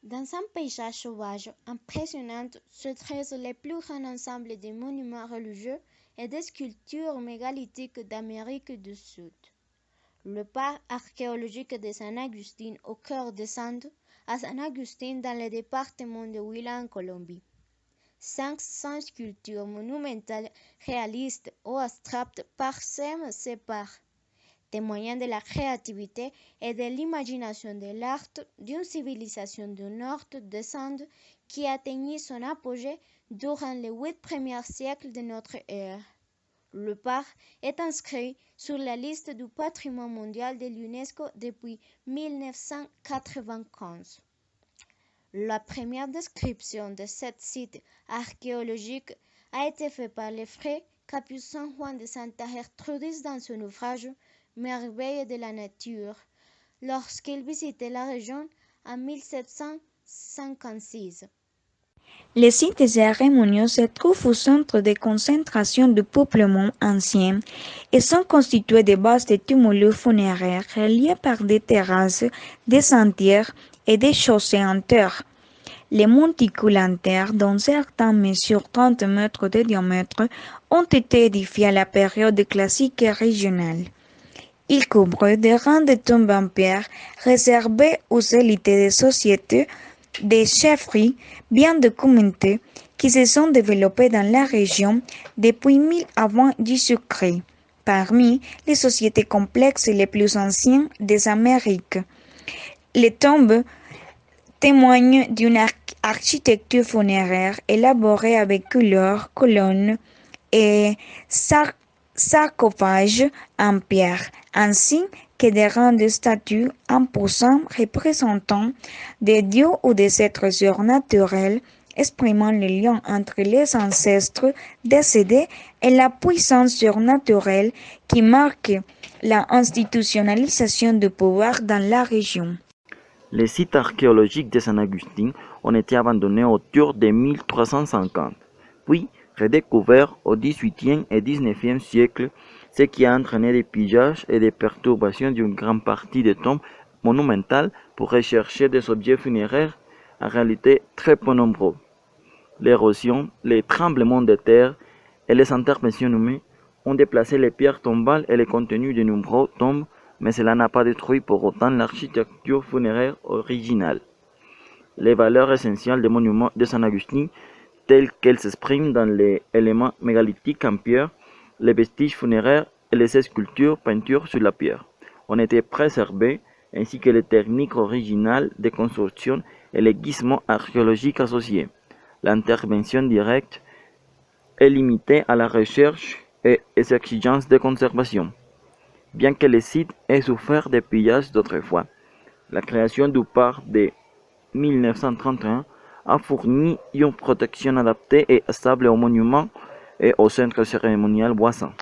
Dans un paysage sauvage impressionnant se dressent les plus grands ensembles de monuments religieux et de sculptures mégalithiques d'Amérique du Sud. Le parc archéologique de San Agustín au cœur des Andes, à San Agustín dans le département de Huila en Colombie. 500 sculptures monumentales réalistes ou abstraites parsèment ces parcs, témoignant de la créativité et de l'imagination de l'art d'une civilisation du nord des Andes qui atteignit son apogée durant les 8 premiers siècles de notre ère. Le parc est inscrit sur la liste du patrimoine mondial de l'UNESCO depuis 1995. La première description de ce site archéologique a été faite par le frère capucin Juan de Santa Gertrudis dans son ouvrage Merveilles de la nature, lorsqu'il visitait la région en 1756. Le site cérémonieux se trouve au centre de concentration du peuplement ancien et sont constitués de vastes tumulus funéraires reliés par des terrasses, des sentiers et des chaussées en terre. Les monticules en terre, dont certains mesurent 30 mètres de diamètre, ont été édifiés à la période classique et régionale. Ils couvrent des rangs de tombes en pierre réservées aux élites des sociétés des chefferies bien documentées qui se sont développées dans la région depuis 1000 avant Jésus-Christ, parmi les sociétés complexes les plus anciennes des Amériques. Les tombes témoignent d'une architecture funéraire élaborée avec couleurs, colonnes et sarcophages en pierre, ainsi que des rangs de statues imposants représentant des dieux ou des êtres surnaturels, exprimant le lien entre les ancêtres décédés et la puissance surnaturelle qui marque la institutionnalisation du pouvoir dans la région. Les sites archéologiques de San Agustín ont été abandonnés autour de 1350, puis redécouverts au XVIIIe et XIXe siècle, ce qui a entraîné des pillages et des perturbations d'une grande partie des tombes monumentales pour rechercher des objets funéraires en réalité très peu nombreux. L'érosion, les tremblements de terre et les interventions humaines ont déplacé les pierres tombales et le contenu de nombreuses tombes, mais cela n'a pas détruit pour autant l'architecture funéraire originale. Les valeurs essentielles des monuments de San Agustín, telles qu'elles s'expriment dans les éléments mégalithiques en pierre, les vestiges funéraires et les sculptures peintures sur la pierre, ont été préservées, ainsi que les techniques originales de construction et les gisements archéologiques associés. L'intervention directe est limitée à la recherche et aux exigences de conservation. Bien que le site ait souffert de pillages d'autrefois, la création du parc de 1931 a fourni une protection adaptée et stable aux monuments et aux centres cérémoniels voisins.